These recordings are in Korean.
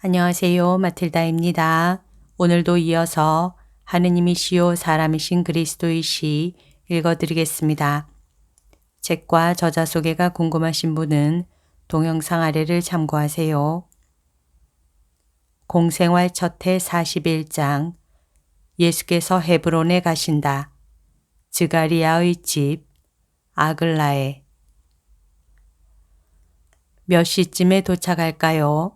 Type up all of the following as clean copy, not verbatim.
안녕하세요. 마틸다입니다. 오늘도 이어서 하느님이시요 사람이신 그리스도이시 읽어드리겠습니다. 책과 저자 소개가 궁금하신 분은 동영상 아래를 참고하세요. 공생활 첫해 41장 예수께서 헤브론에 가신다. 즈가리아의 집 아글라에 몇 시쯤에 도착할까요?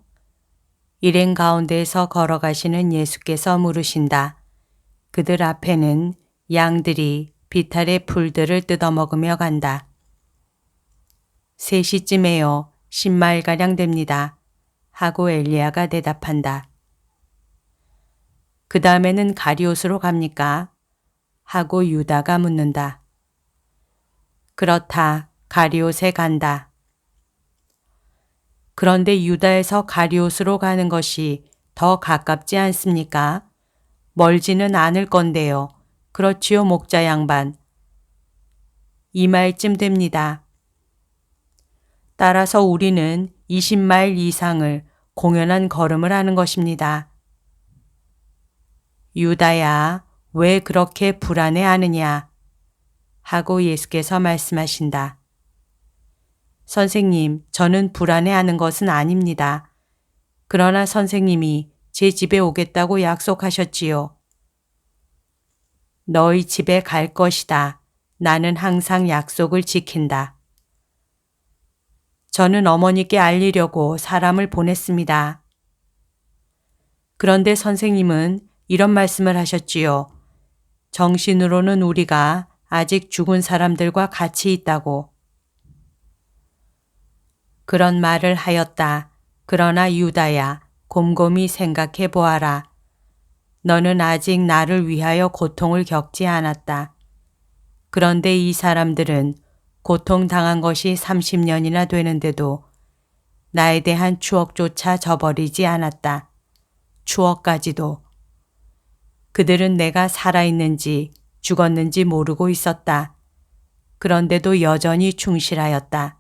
일행 가운데에서 걸어가시는 예수께서 물으신다. 그들 앞에는 양들이 비탈의 풀들을 뜯어먹으며 간다. 3시쯤에요. 10마일가량 됩니다. 하고 엘리야가 대답한다. 그 다음에는 가리옷으로 갑니까? 하고 유다가 묻는다. 그렇다. 가리옷에 간다. 그런데 유다에서 가리옷으로 가는 것이 더 가깝지 않습니까? 멀지는 않을 건데요. 그렇지요, 목자 양반. 2마일쯤 됩니다. 따라서 우리는 20마일 이상을 공연한 걸음을 하는 것입니다. 유다야, 왜 그렇게 불안해하느냐? 하고 예수께서 말씀하신다. 선생님, 저는 불안해하는 것은 아닙니다. 그러나 선생님이 제 집에 오겠다고 약속하셨지요. 너희 집에 갈 것이다. 나는 항상 약속을 지킨다. 저는 어머니께 알리려고 사람을 보냈습니다. 그런데 선생님은 이런 말씀을 하셨지요. 정신으로는 우리가 아직 죽은 사람들과 같이 있다고. 그런 말을 하였다. 그러나 유다야, 곰곰이 생각해 보아라. 너는 아직 나를 위하여 고통을 겪지 않았다. 그런데 이 사람들은 고통당한 것이 30년이나 되는데도 나에 대한 추억조차 저버리지 않았다. 추억까지도. 그들은 내가 살아있는지 죽었는지 모르고 있었다. 그런데도 여전히 충실하였다.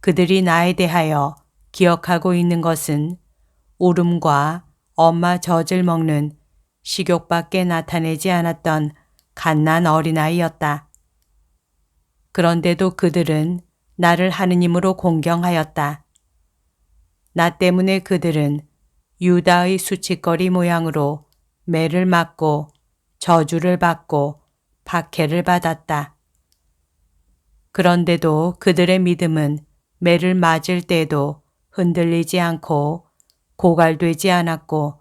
그들이 나에 대하여 기억하고 있는 것은 울음과 엄마 젖을 먹는 식욕밖에 나타내지 않았던 갓난 어린아이였다. 그런데도 그들은 나를 하느님으로 공경하였다. 나 때문에 그들은 유다의 수치거리 모양으로 매를 맞고 저주를 받고 박해를 받았다. 그런데도 그들의 믿음은 매를 맞을 때도 흔들리지 않고 고갈되지 않았고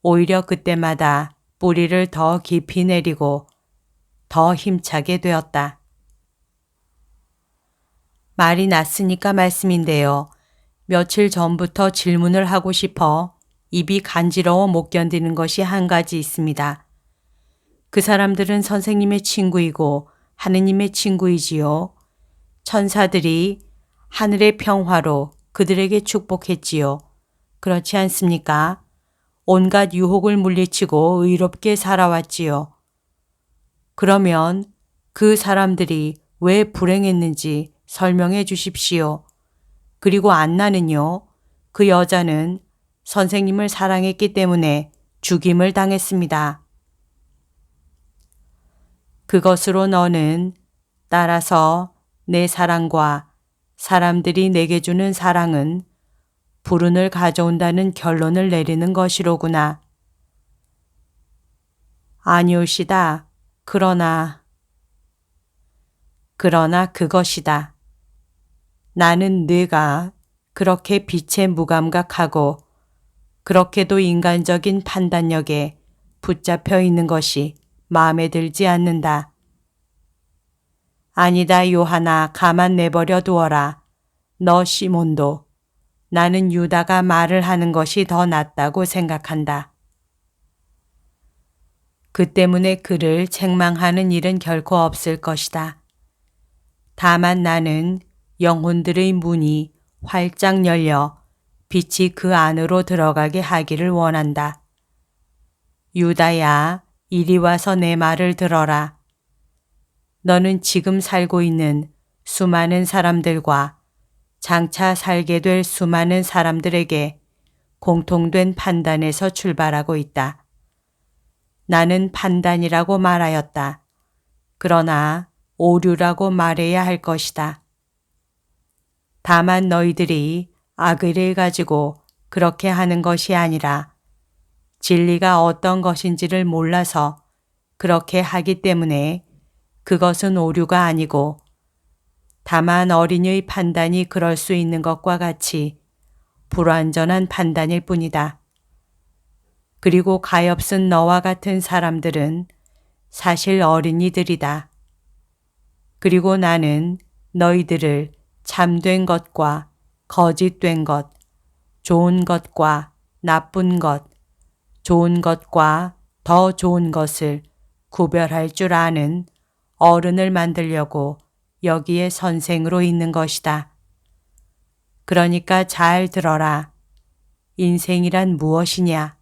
오히려 그때마다 뿌리를 더 깊이 내리고 더 힘차게 되었다. 말이 났으니까 말씀인데요. 며칠 전부터 질문을 하고 싶어 입이 간지러워 못 견디는 것이 한 가지 있습니다. 그 사람들은 선생님의 친구이고 하느님의 친구이지요. 천사들이 하늘의 평화로 그들에게 축복했지요. 그렇지 않습니까? 온갖 유혹을 물리치고 의롭게 살아왔지요. 그러면 그 사람들이 왜 불행했는지 설명해 주십시오. 그리고 안나는요. 그 여자는 선생님을 사랑했기 때문에 죽임을 당했습니다. 그것으로 너는 따라서 내 사랑과 사람들이 내게 주는 사랑은 불운을 가져온다는 결론을 내리는 것이로구나. 아니오시다. 그러나 그것이다. 나는 네가 그렇게 빛에 무감각하고 그렇게도 인간적인 판단력에 붙잡혀 있는 것이 마음에 들지 않는다. 아니다, 요하나, 가만 내버려 두어라. 너 시몬도 나는 유다가 말을 하는 것이 더 낫다고 생각한다. 그 때문에 그를 책망하는 일은 결코 없을 것이다. 다만 나는 영혼들의 문이 활짝 열려 빛이 그 안으로 들어가게 하기를 원한다. 유다야, 이리 와서 내 말을 들어라. 너는 지금 살고 있는 수많은 사람들과 장차 살게 될 수많은 사람들에게 공통된 판단에서 출발하고 있다. 나는 판단이라고 말하였다. 그러나 오류라고 말해야 할 것이다. 다만 너희들이 악의를 가지고 그렇게 하는 것이 아니라 진리가 어떤 것인지를 몰라서 그렇게 하기 때문에 그것은 오류가 아니고 다만 어린이의 판단이 그럴 수 있는 것과 같이 불완전한 판단일 뿐이다. 그리고 가엾은 너와 같은 사람들은 사실 어린이들이다. 그리고 나는 너희들을 참된 것과 거짓된 것, 좋은 것과 나쁜 것, 좋은 것과 더 좋은 것을 구별할 줄 아는 어른을 만들려고 여기에 선생으로 있는 것이다. 그러니까 잘 들어라. 인생이란 무엇이냐?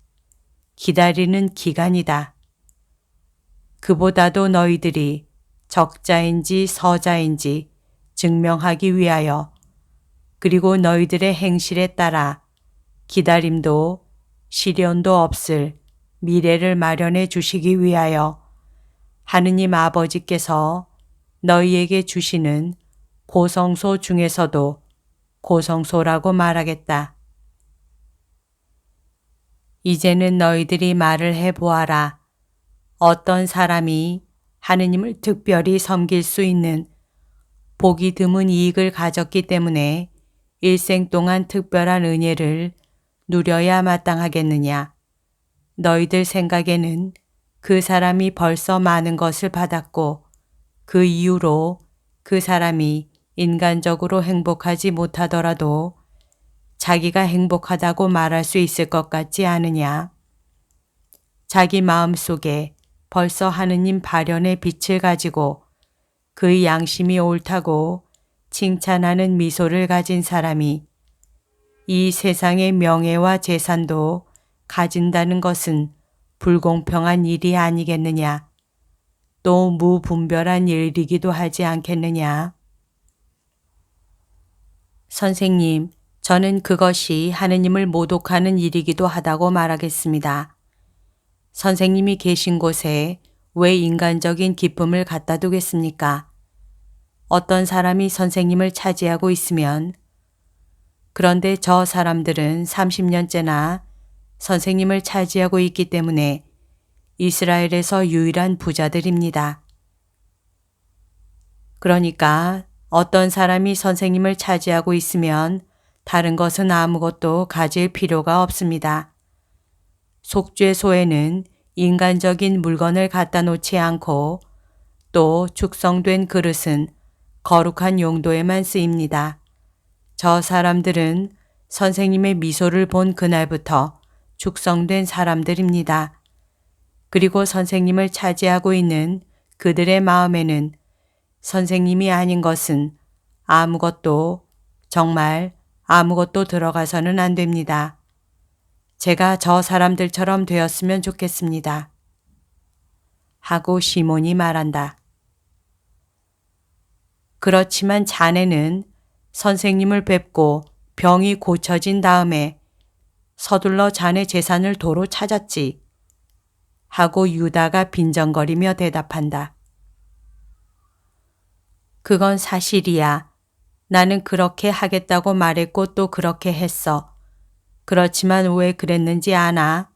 기다리는 기간이다. 그보다도 너희들이 적자인지 서자인지 증명하기 위하여 그리고 너희들의 행실에 따라 기다림도 시련도 없을 미래를 마련해 주시기 위하여 하느님 아버지께서 너희에게 주시는 고성소 중에서도 고성소라고 말하겠다. 이제는 너희들이 말을 해보아라. 어떤 사람이 하느님을 특별히 섬길 수 있는 보기 드문 이익을 가졌기 때문에 일생 동안 특별한 은혜를 누려야 마땅하겠느냐. 너희들 생각에는 그 사람이 벌써 많은 것을 받았고 그 이후로 그 사람이 인간적으로 행복하지 못하더라도 자기가 행복하다고 말할 수 있을 것 같지 않으냐. 자기 마음속에 벌써 하느님 발현의 빛을 가지고 그의 양심이 옳다고 칭찬하는 미소를 가진 사람이 이 세상의 명예와 재산도 가진다는 것은 불공평한 일이 아니겠느냐. 또 무분별한 일이기도 하지 않겠느냐. 선생님, 저는 그것이 하느님을 모독하는 일이기도 하다고 말하겠습니다. 선생님이 계신 곳에 왜 인간적인 기쁨을 갖다 두겠습니까? 어떤 사람이 선생님을 차지하고 있으면 그런데 저 사람들은 30년째나 선생님을 차지하고 있기 때문에 이스라엘에서 유일한 부자들입니다. 그러니까 어떤 사람이 선생님을 차지하고 있으면 다른 것은 아무것도 가질 필요가 없습니다. 속죄소에는 인간적인 물건을 갖다 놓지 않고 또 축성된 그릇은 거룩한 용도에만 쓰입니다. 저 사람들은 선생님의 미소를 본 그날부터 축성된 사람들입니다. 그리고 선생님을 차지하고 있는 그들의 마음에는 선생님이 아닌 것은 아무것도 정말 아무것도 들어가서는 안 됩니다. 제가 저 사람들처럼 되었으면 좋겠습니다. 하고 시몬이 말한다. 그렇지만 자네는 선생님을 뵙고 병이 고쳐진 다음에 서둘러 자네 재산을 도로 찾았지. 하고 유다가 빈정거리며 대답한다. 그건 사실이야. 나는 그렇게 하겠다고 말했고 또 그렇게 했어. 그렇지만 왜 그랬는지 아나?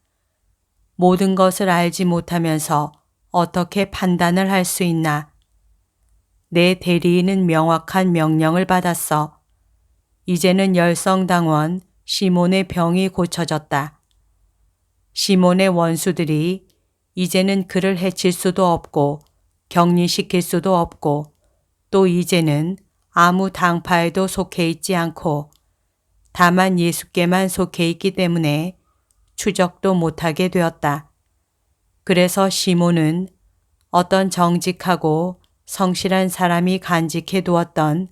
모든 것을 알지 못하면서 어떻게 판단을 할 수 있나? 내 대리인은 명확한 명령을 받았어. 이제는 열성당원 시몬의 병이 고쳐졌다. 시몬의 원수들이 이제는 그를 해칠 수도 없고 격리시킬 수도 없고 또 이제는 아무 당파에도 속해 있지 않고 다만 예수께만 속해 있기 때문에 추적도 못하게 되었다. 그래서 시몬은 어떤 정직하고 성실한 사람이 간직해 두었던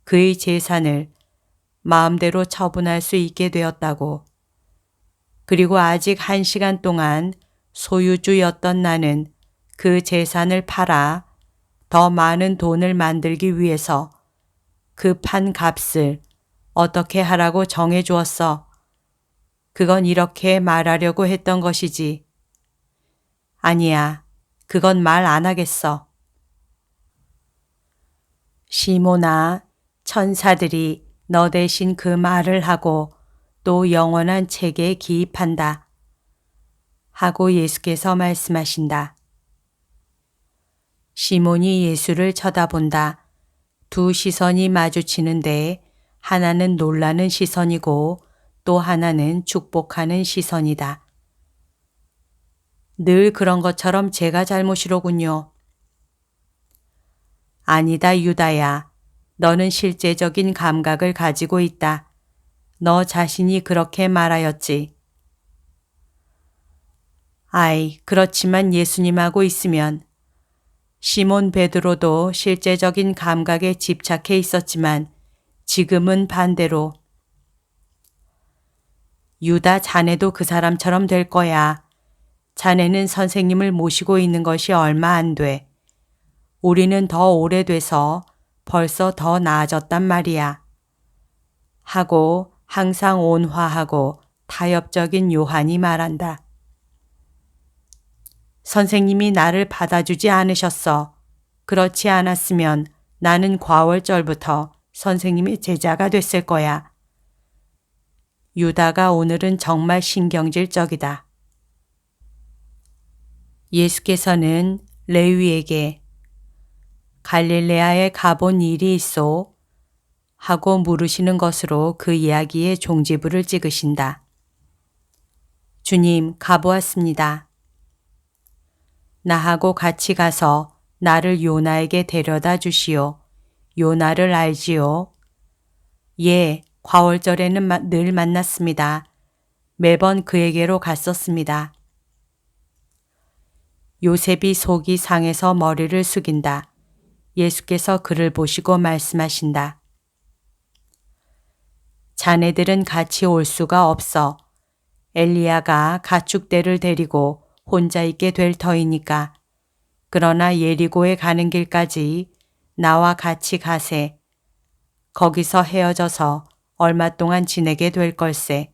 그의 재산을 마음대로 처분할 수 있게 되었다고. 그리고 아직 1시간 동안 소유주였던 나는 그 재산을 팔아 더 많은 돈을 만들기 위해서 그 판 값을 어떻게 하라고 정해 주었어. 그건 이렇게 말하려고 했던 것이지. 아니야, 그건 말 안 하겠어. 시몬아, 천사들이 너 대신 그 말을 하고 또 영원한 책에 기입한다. 하고 예수께서 말씀하신다. 시몬이 예수를 쳐다본다. 두 시선이 마주치는데 하나는 놀라는 시선이고 또 하나는 축복하는 시선이다. 늘 그런 것처럼 제가 잘못이로군요. 아니다, 유다야. 너는 실제적인 감각을 가지고 있다. 너 자신이 그렇게 말하였지. 아이, 그렇지만 예수님하고 있으면 시몬 베드로도 실제적인 감각에 집착해 있었지만 지금은 반대로 유다 자네도 그 사람처럼 될 거야. 자네는 선생님을 모시고 있는 것이 얼마 안 돼. 우리는 더 오래돼서 벌써 더 나아졌단 말이야. 하고 항상 온화하고 타협적인 요한이 말한다. 선생님이 나를 받아주지 않으셨어. 그렇지 않았으면 나는 과월절부터 선생님의 제자가 됐을 거야. 유다가 오늘은 정말 신경질적이다. 예수께서는 레위에게 갈릴레아에 가본 일이 있소? 하고 물으시는 것으로 그 이야기의 종지부를 찍으신다. 주님, 가보았습니다. 나하고 같이 가서 나를 요나에게 데려다 주시오. 요나를 알지요? 예, 과월절에는 늘 만났습니다. 매번 그에게로 갔었습니다. 요셉이 속이 상해서 머리를 숙인다. 예수께서 그를 보시고 말씀하신다. 자네들은 같이 올 수가 없어. 엘리야가 가축대를 데리고 혼자 있게 될 터이니까. 그러나 예리고에 가는 길까지 나와 같이 가세. 거기서 헤어져서 얼마 동안 지내게 될 걸세.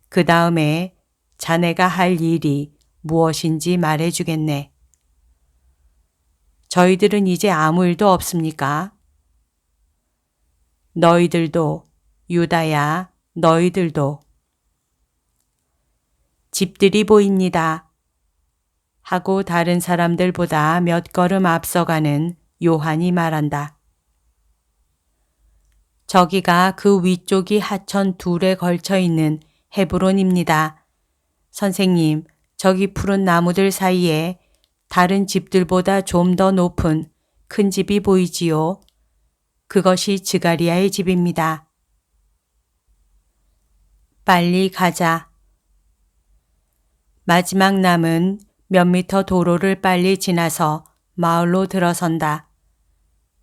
그 다음에 자네가 할 일이 무엇인지 말해주겠네. 저희들은 이제 아무 일도 없습니까? 너희들도, 유다야, 너희들도. 집들이 보입니다. 하고 다른 사람들보다 몇 걸음 앞서가는 요한이 말한다. 저기가 그 위쪽이 하천 둘에 걸쳐 있는 헤브론입니다. 선생님, 저기 푸른 나무들 사이에 다른 집들보다 좀 더 높은 큰 집이 보이지요. 그것이 즈가리아의 집입니다. 빨리 가자. 마지막 남은 몇 미터 도로를 빨리 지나서 마을로 들어선다.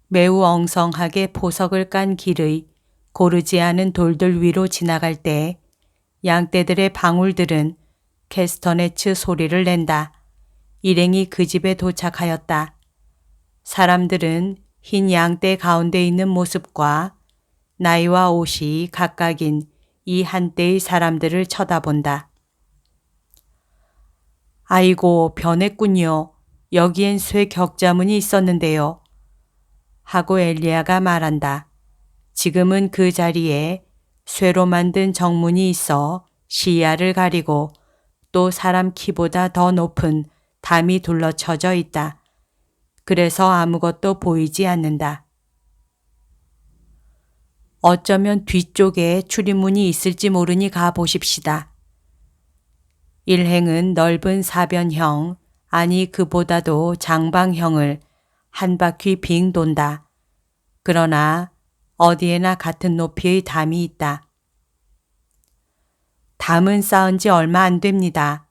매우 엉성하게 포석을 깐 길의 고르지 않은 돌들 위로 지나갈 때 양떼들의 방울들은 캐스터네츠 소리를 낸다. 일행이 그 집에 도착하였다. 사람들은 흰 양떼 가운데 있는 모습과 나이와 옷이 각각인 이 한때의 사람들을 쳐다본다. 아이고, 변했군요. 여기엔 쇠 격자문이 있었는데요. 하고 엘리야가 말한다. 지금은 그 자리에 쇠로 만든 정문이 있어 시야를 가리고 또 사람 키보다 더 높은 담이 둘러쳐져 있다. 그래서 아무것도 보이지 않는다. 어쩌면 뒤쪽에 출입문이 있을지 모르니 가보십시다. 일행은 넓은 사변형, 아니 그보다도 장방형을 한 바퀴 빙 돈다. 그러나 어디에나 같은 높이의 담이 있다. 담은 쌓은 지 얼마 안 됩니다.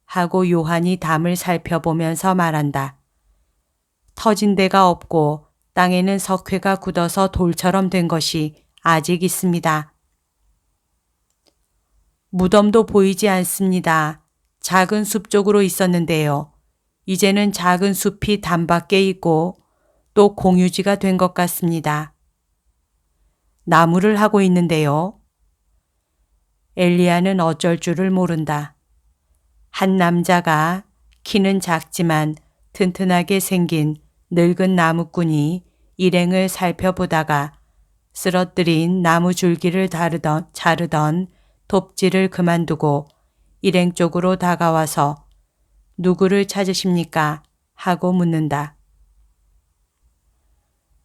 하고 요한이 담을 살펴보면서 말한다. 터진 데가 없고 땅에는 석회가 굳어서 돌처럼 된 것이 아직 있습니다. 무덤도 보이지 않습니다. 작은 숲 쪽으로 있었는데요. 이제는 작은 숲이 담 밖에 있고 또 공유지가 된 것 같습니다. 나무를 하고 있는데요. 엘리야는 어쩔 줄을 모른다. 한 남자가 키는 작지만 튼튼하게 생긴 늙은 나무꾼이 일행을 살펴보다가 쓰러뜨린 나무 줄기를 자르던 돕질을 그만두고 일행 쪽으로 다가와서 누구를 찾으십니까? 하고 묻는다.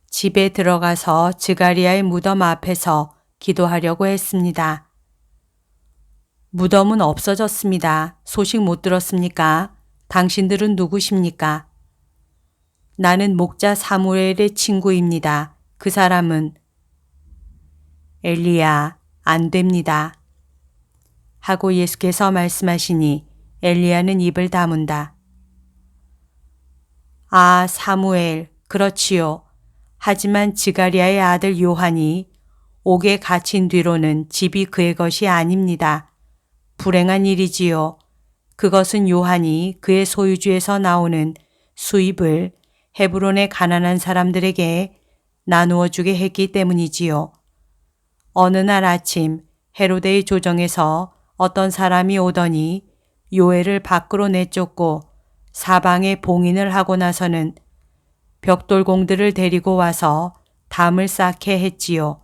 집에 들어가서 즈가리아의 무덤 앞에서 기도하려고 했습니다. 무덤은 없어졌습니다. 소식 못 들었습니까? 당신들은 누구십니까? 나는 목자 사무엘의 친구입니다. 그 사람은 엘리야, 안 됩니다. 하고 예수께서 말씀하시니 엘리야는 입을 다문다. 아, 사무엘, 그렇지요. 하지만 즈가리아의 아들 요한이 옥에 갇힌 뒤로는 집이 그의 것이 아닙니다. 불행한 일이지요. 그것은 요한이 그의 소유주에서 나오는 수입을 헤브론의 가난한 사람들에게 나누어 주게 했기 때문이지요. 어느 날 아침 헤로데의 조정에서 어떤 사람이 오더니 요엘을 밖으로 내쫓고 사방에 봉인을 하고 나서는 벽돌공들을 데리고 와서 담을 쌓게 했지요.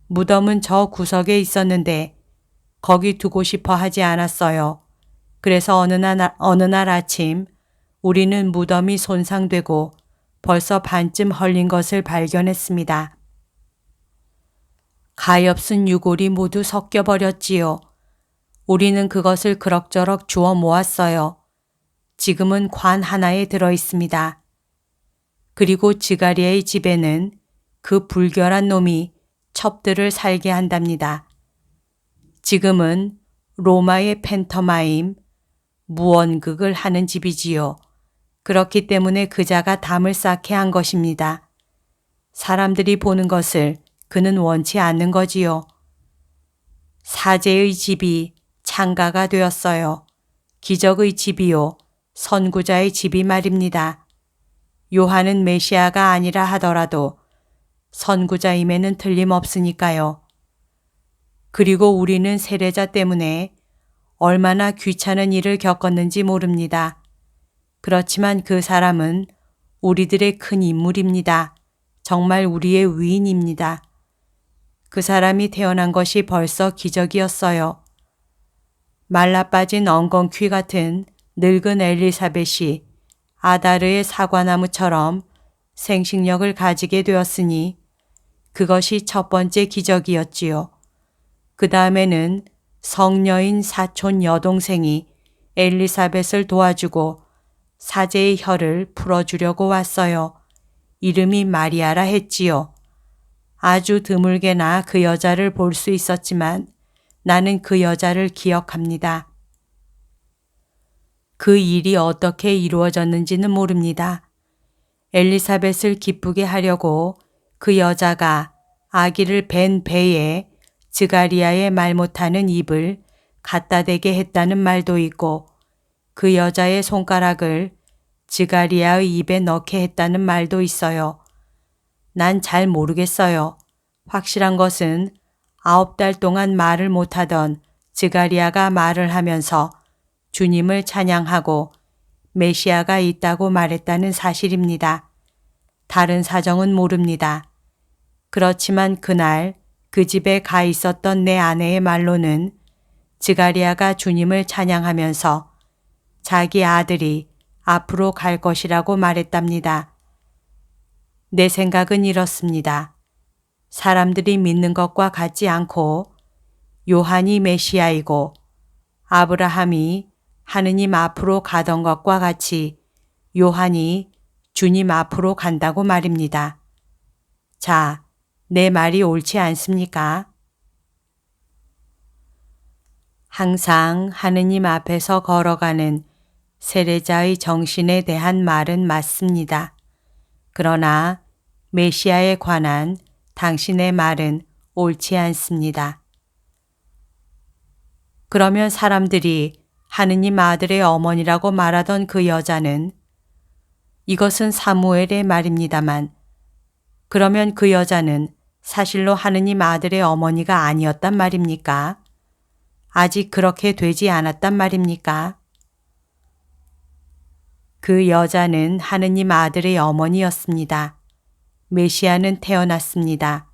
무덤은 저 구석에 있었는데 거기 두고 싶어 하지 않았어요. 그래서 어느 날 아침 우리는 무덤이 손상되고 벌써 반쯤 헐린 것을 발견했습니다. 가엾은 유골이 모두 섞여버렸지요. 우리는 그것을 그럭저럭 주워 모았어요. 지금은 관 하나에 들어 있습니다. 그리고 즈가리아의 집에는 그 불결한 놈이 첩들을 살게 한답니다. 지금은 로마의 팬터마임, 무언극을 하는 집이지요. 그렇기 때문에 그자가 담을 쌓게 한 것입니다. 사람들이 보는 것을 그는 원치 않는 거지요. 사제의 집이 창가가 되었어요. 기적의 집이요. 선구자의 집이 말입니다. 요한은 메시아가 아니라 하더라도 선구자임에는 틀림없으니까요. 그리고 우리는 세례자 때문에 얼마나 귀찮은 일을 겪었는지 모릅니다. 그렇지만 그 사람은 우리들의 큰 인물입니다. 정말 우리의 위인입니다. 그 사람이 태어난 것이 벌써 기적이었어요. 말라빠진 엉겅퀴 같은 늙은 엘리사벳이 아다르의 사과나무처럼 생식력을 가지게 되었으니 그것이 첫 번째 기적이었지요. 그 다음에는 성녀인 사촌 여동생이 엘리사벳을 도와주고 사제의 혀를 풀어주려고 왔어요. 이름이 마리아라 했지요. 아주 드물게나 그 여자를 볼 수 있었지만 나는 그 여자를 기억합니다. 그 일이 어떻게 이루어졌는지는 모릅니다. 엘리사벳을 기쁘게 하려고 그 여자가 아기를 벤 배에 즈가리아의 말 못하는 입을 갖다 대게 했다는 말도 있고 그 여자의 손가락을 즈가리아의 입에 넣게 했다는 말도 있어요. 난 잘 모르겠어요. 확실한 것은 9달 동안 말을 못하던 즈가리아가 말을 하면서 주님을 찬양하고 메시아가 있다고 말했다는 사실입니다. 다른 사정은 모릅니다. 그렇지만 그날 그 집에 가 있었던 내 아내의 말로는 즈가리아가 주님을 찬양하면서 자기 아들이 앞으로 갈 것이라고 말했답니다. 내 생각은 이렇습니다. 사람들이 믿는 것과 같지 않고 요한이 메시아이고 아브라함이 하느님 앞으로 가던 것과 같이 요한이 주님 앞으로 간다고 말입니다. 자, 내 말이 옳지 않습니까? 항상 하느님 앞에서 걸어가는 세례자의 정신에 대한 말은 맞습니다. 그러나 메시아에 관한 당신의 말은 옳지 않습니다. 그러면 사람들이 하느님 아들의 어머니라고 말하던 그 여자는 이것은 사무엘의 말입니다만 그러면 그 여자는 사실로 하느님 아들의 어머니가 아니었단 말입니까? 아직 그렇게 되지 않았단 말입니까? 그 여자는 하느님 아들의 어머니였습니다. 메시아는 태어났습니다.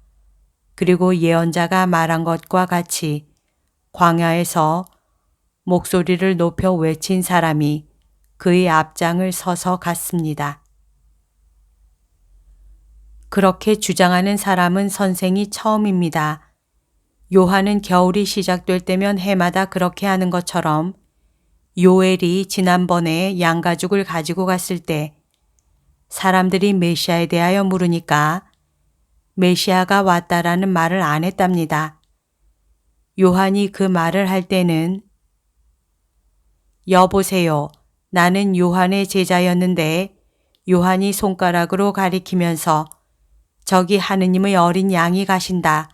그리고 예언자가 말한 것과 같이 광야에서 목소리를 높여 외친 사람이 그의 앞장을 서서 갔습니다. 그렇게 주장하는 사람은 선생이 처음입니다. 요한은 겨울이 시작될 때면 해마다 그렇게 하는 것처럼 요엘이 지난번에 양가죽을 가지고 갔을 때 사람들이 메시아에 대하여 물으니까 메시아가 왔다라는 말을 안 했답니다. 요한이 그 말을 할 때는 여보세요. 나는 요한의 제자였는데 요한이 손가락으로 가리키면서 저기 하느님의 어린 양이 가신다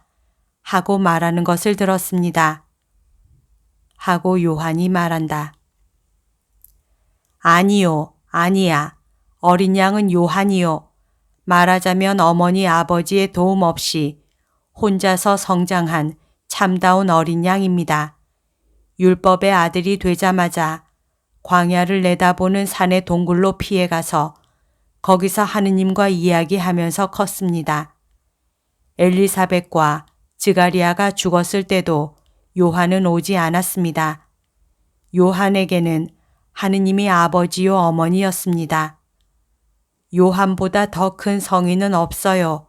하고 말하는 것을 들었습니다. 하고 요한이 말한다. 아니요, 아니야. 어린 양은 요한이요. 말하자면 어머니 아버지의 도움 없이 혼자서 성장한 참다운 어린 양입니다. 율법의 아들이 되자마자 광야를 내다보는 산의 동굴로 피해가서 거기서 하느님과 이야기하면서 컸습니다. 엘리사벳과 스가랴가 죽었을 때도 요한은 오지 않았습니다. 요한에게는 하느님이 아버지요 어머니였습니다. 요한보다 더 큰 성인은 없어요.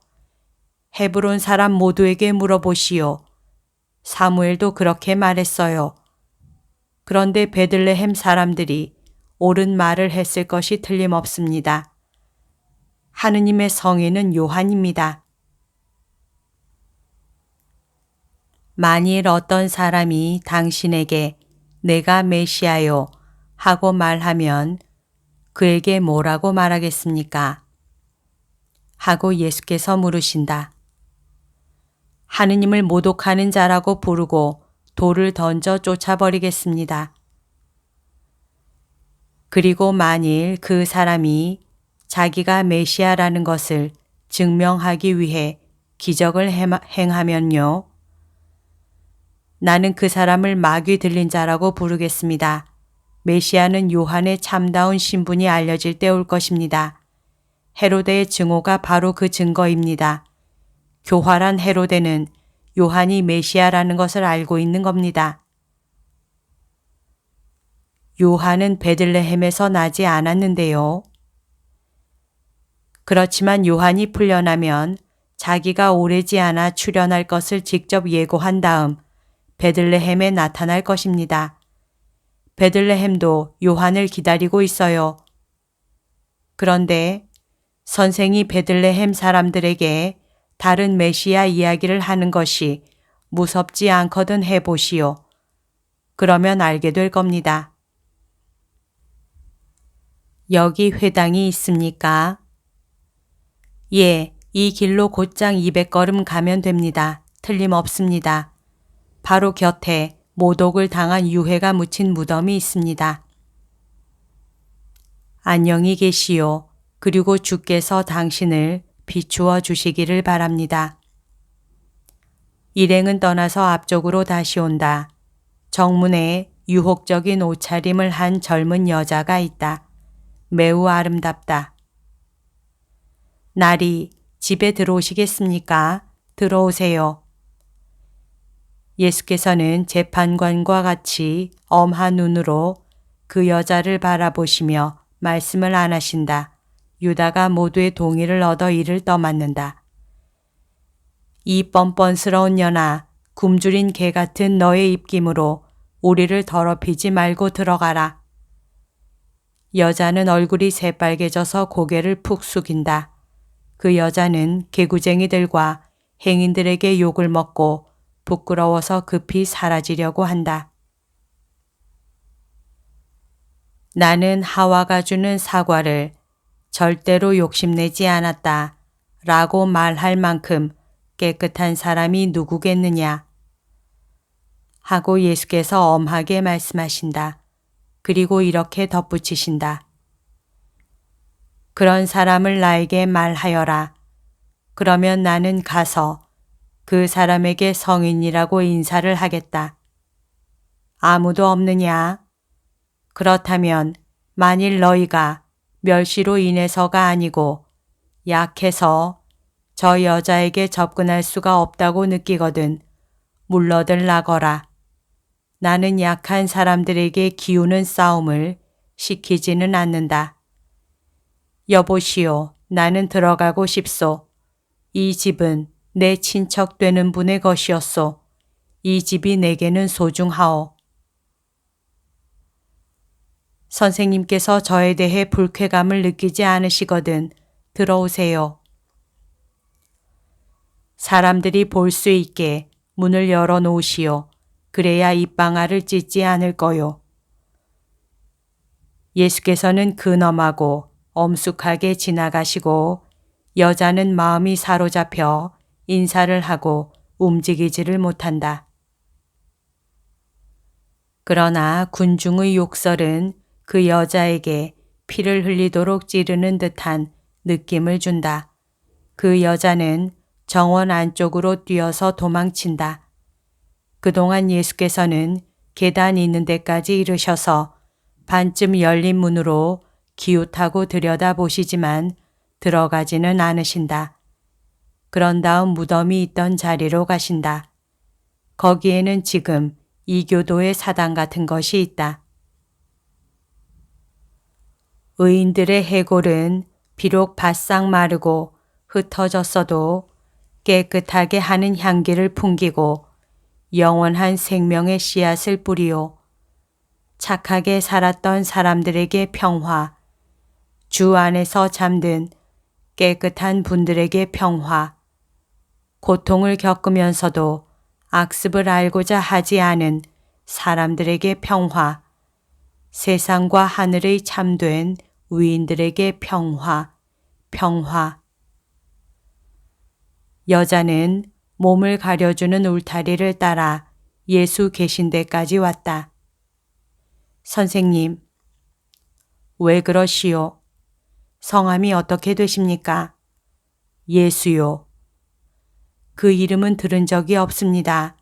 헤브론 사람 모두에게 물어보시오. 사무엘도 그렇게 말했어요. 그런데 베들레헴 사람들이 옳은 말을 했을 것이 틀림없습니다. 하느님의 성인은 요한입니다. 만일 어떤 사람이 당신에게 내가 메시아요 하고 말하면 그에게 뭐라고 말하겠습니까? 하고 예수께서 물으신다. 하느님을 모독하는 자라고 부르고 돌을 던져 쫓아버리겠습니다. 그리고 만일 그 사람이 자기가 메시아라는 것을 증명하기 위해 기적을 행하면요. 나는 그 사람을 마귀 들린 자라고 부르겠습니다. 메시아는 요한의 참다운 신분이 알려질 때 올 것입니다. 헤로데의 증오가 바로 그 증거입니다. 교활한 헤로데는 요한이 메시아라는 것을 알고 있는 겁니다. 요한은 베들레헴에서 나지 않았는데요. 그렇지만 요한이 풀려나면 자기가 오래지 않아 출현할 것을 직접 예고한 다음 베들레헴에 나타날 것입니다. 베들레헴도 요한을 기다리고 있어요. 그런데 선생이 베들레헴 사람들에게 다른 메시아 이야기를 하는 것이 무섭지 않거든 해보시오. 그러면 알게 될 겁니다. 여기 회당이 있습니까? 예, 이 길로 곧장 200걸음 가면 됩니다. 틀림없습니다. 바로 곁에 모독을 당한 유해가 묻힌 무덤이 있습니다. 안녕히 계시오. 그리고 주께서 당신을 비추어 주시기를 바랍니다. 일행은 떠나서 앞쪽으로 다시 온다. 정문에 유혹적인 옷차림을 한 젊은 여자가 있다. 매우 아름답다. 나리, 집에 들어오시겠습니까? 들어오세요. 예수께서는 재판관과 같이 엄한 눈으로 그 여자를 바라보시며 말씀을 안 하신다. 유다가 모두의 동의를 얻어 이를 떠맡는다. 이 뻔뻔스러운 년아, 굶주린 개 같은 너의 입김으로 우리를 더럽히지 말고 들어가라. 여자는 얼굴이 새빨개져서 고개를 푹 숙인다. 그 여자는 개구쟁이들과 행인들에게 욕을 먹고 부끄러워서 급히 사라지려고 한다. 나는 하와가 주는 사과를 절대로 욕심내지 않았다 라고 말할 만큼 깨끗한 사람이 누구겠느냐 하고 예수께서 엄하게 말씀하신다. 그리고 이렇게 덧붙이신다. 그런 사람을 나에게 말하여라. 그러면 나는 가서 그 사람에게 성인이라고 인사를 하겠다. 아무도 없느냐? 그렇다면 만일 너희가 멸시로 인해서가 아니고 약해서 저 여자에게 접근할 수가 없다고 느끼거든 물러들 나거라. 나는 약한 사람들에게 기우는 싸움을 시키지는 않는다. 여보시오, 나는 들어가고 싶소. 이 집은 내 친척 되는 분의 것이었소. 이 집이 내게는 소중하오. 선생님께서 저에 대해 불쾌감을 느끼지 않으시거든 들어오세요. 사람들이 볼 수 있게 문을 열어 놓으시오. 그래야 입방아를 찢지 않을 거요. 예수께서는 근엄하고 엄숙하게 지나가시고 여자는 마음이 사로잡혀 인사를 하고 움직이지를 못한다. 그러나 군중의 욕설은 그 여자에게 피를 흘리도록 찌르는 듯한 느낌을 준다. 그 여자는 정원 안쪽으로 뛰어서 도망친다. 그동안 예수께서는 계단 있는 데까지 이르셔서 반쯤 열린 문으로 기웃하고 들여다보시지만 들어가지는 않으신다. 그런 다음 무덤이 있던 자리로 가신다. 거기에는 지금 이교도의 사당 같은 것이 있다. 의인들의 해골은 비록 바싹 마르고 흩어졌어도 깨끗하게 하는 향기를 풍기고 영원한 생명의 씨앗을 뿌리오. 착하게 살았던 사람들에게 평화, 주 안에서 잠든 깨끗한 분들에게 평화, 고통을 겪으면서도 악습을 알고자 하지 않은 사람들에게 평화, 세상과 하늘의 참된 위인들에게 평화, 평화. 여자는 몸을 가려주는 울타리를 따라 예수 계신 데까지 왔다. 선생님, 왜 그러시오? 성함이 어떻게 되십니까? 예수요. 그 이름은 들은 적이 없습니다.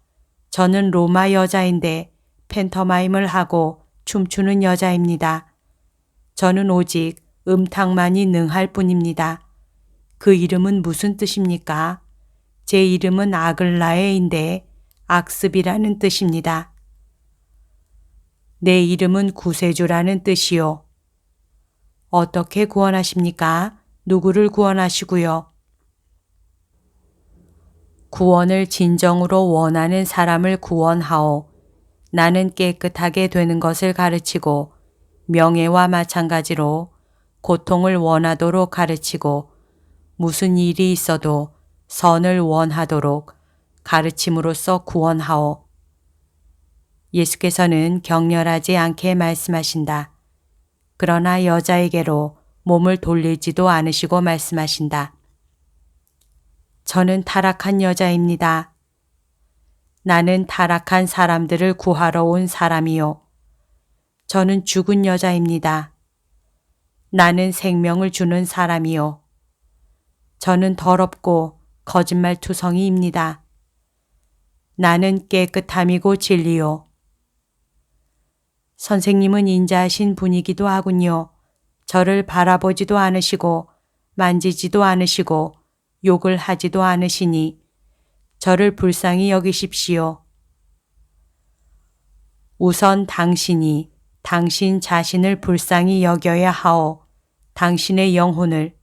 저는 로마 여자인데 팬터마임을 하고 춤추는 여자입니다. 저는 오직 음탕만이 능할 뿐입니다. 그 이름은 무슨 뜻입니까? 제 이름은 아글라에인데 악습이라는 뜻입니다. 내 이름은 구세주라는 뜻이요. 어떻게 구원하십니까? 누구를 구원하시고요? 구원을 진정으로 원하는 사람을 구원하오. 나는 깨끗하게 되는 것을 가르치고 명예와 마찬가지로 고통을 원하도록 가르치고 무슨 일이 있어도 선을 원하도록 가르침으로써 구원하오. 예수께서는 격렬하지 않게 말씀하신다. 그러나 여자에게로 몸을 돌리지도 않으시고 말씀하신다. 저는 타락한 여자입니다. 나는 타락한 사람들을 구하러 온 사람이요. 저는 죽은 여자입니다. 나는 생명을 주는 사람이요. 저는 더럽고 거짓말투성이입니다. 나는 깨끗함이고 진리요. 선생님은 인자하신 분이기도 하군요. 저를 바라보지도 않으시고 만지지도 않으시고 욕을 하지도 않으시니 저를 불쌍히 여기십시오. 우선 당신이 당신 자신을 불쌍히 여겨야 하오. 당신의 영혼을.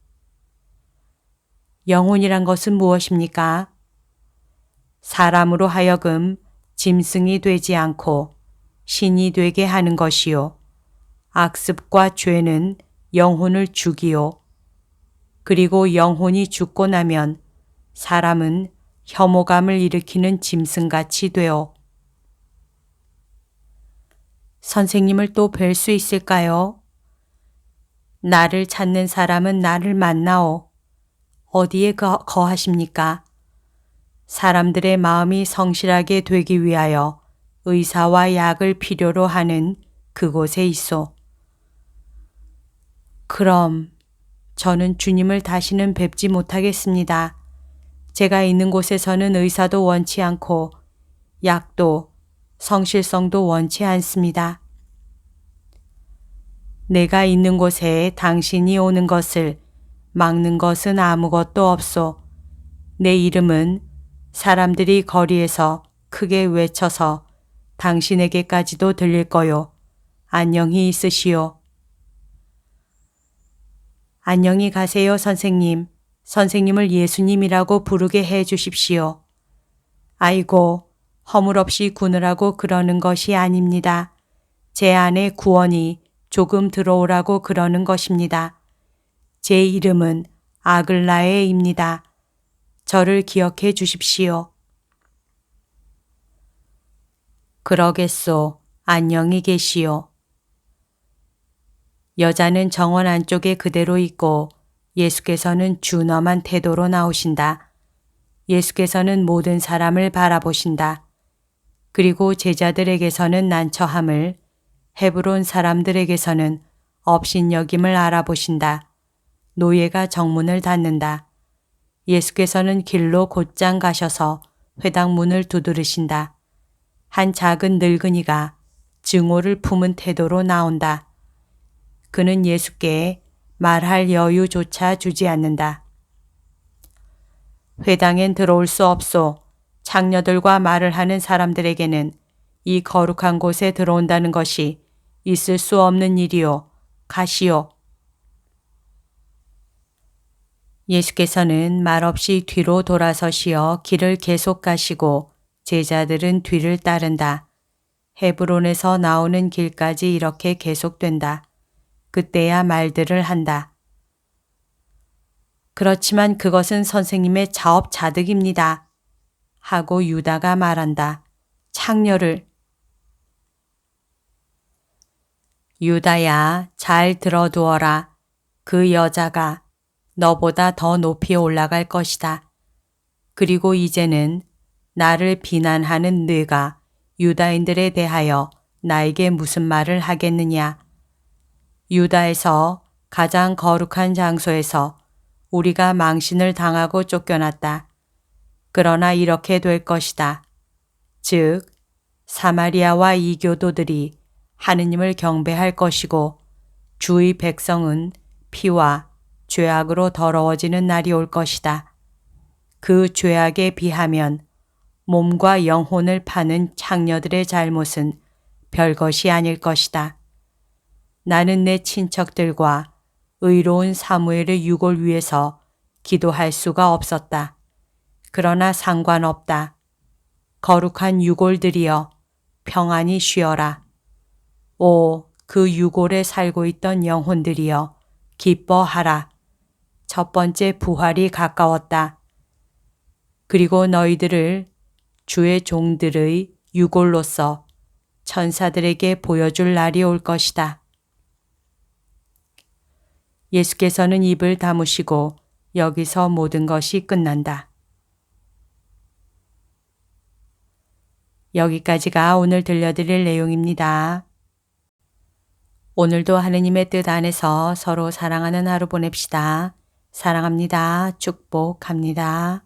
영혼이란 것은 무엇입니까? 사람으로 하여금 짐승이 되지 않고 신이 되게 하는 것이요. 악습과 죄는 영혼을 죽이요. 그리고 영혼이 죽고 나면 사람은 혐오감을 일으키는 짐승같이 되어. 선생님을 또 뵐 수 있을까요? 나를 찾는 사람은 나를 만나오. 어디에 거하십니까? 사람들의 마음이 성실하게 되기 위하여 의사와 약을 필요로 하는 그곳에 있소. 그럼 저는 주님을 다시는 뵙지 못하겠습니다. 제가 있는 곳에서는 의사도 원치 않고 약도 성실성도 원치 않습니다. 내가 있는 곳에 당신이 오는 것을 막는 것은 아무것도 없소. 내 이름은 사람들이 거리에서 크게 외쳐서 당신에게까지도 들릴 거요. 안녕히 있으시오. 안녕히 가세요, 선생님. 선생님을 예수님이라고 부르게 해 주십시오. 아이고, 허물없이 구느라고 그러는 것이 아닙니다. 제 안에 구원이 조금 들어오라고 그러는 것입니다. 제 이름은 아글라에입니다. 저를 기억해 주십시오. 그러겠소. 안녕히 계시오. 여자는 정원 안쪽에 그대로 있고 예수께서는 준엄한 태도로 나오신다. 예수께서는 모든 사람을 바라보신다. 그리고 제자들에게서는 난처함을, 헤브론 사람들에게서는 업신여김을 알아보신다. 노예가 정문을 닫는다. 예수께서는 길로 곧장 가셔서 회당 문을 두드리신다. 한 작은 늙은이가 증오를 품은 태도로 나온다. 그는 예수께 말할 여유조차 주지 않는다. 회당엔 들어올 수 없소. 창녀들과 말을 하는 사람들에게는 이 거룩한 곳에 들어온다는 것이 있을 수 없는 일이요. 가시오. 예수께서는 말없이 뒤로 돌아서시어 길을 계속 가시고 제자들은 뒤를 따른다. 헤브론에서 나오는 길까지 이렇게 계속된다. 그때야 말들을 한다. 그렇지만 그것은 선생님의 자업자득입니다. 하고 유다가 말한다. 창녀를. 유다야, 잘 들어두어라. 그 여자가 너보다 더 높이 올라갈 것이다. 그리고 이제는 나를 비난하는 네가 유다인들에 대하여 나에게 무슨 말을 하겠느냐. 유다에서 가장 거룩한 장소에서 우리가 망신을 당하고 쫓겨났다. 그러나 이렇게 될 것이다. 즉, 사마리아와 이교도들이 하느님을 경배할 것이고 주의 백성은 피와 죄악으로 더러워지는 날이 올 것이다. 그 죄악에 비하면 몸과 영혼을 파는 창녀들의 잘못은 별것이 아닐 것이다. 나는 내 친척들과 의로운 사무엘의 유골 위에서 기도할 수가 없었다. 그러나 상관없다. 거룩한 유골들이여 평안히 쉬어라. 오, 그 유골에 살고 있던 영혼들이여 기뻐하라. 첫 번째 부활이 가까웠다. 그리고 너희들을 주의 종들의 유골로서 천사들에게 보여줄 날이 올 것이다. 예수께서는 입을 다무시고 여기서 모든 것이 끝난다. 여기까지가 오늘 들려드릴 내용입니다. 오늘도 하느님의 뜻 안에서 서로 사랑하는 하루 보냅시다. 사랑합니다. 축복합니다.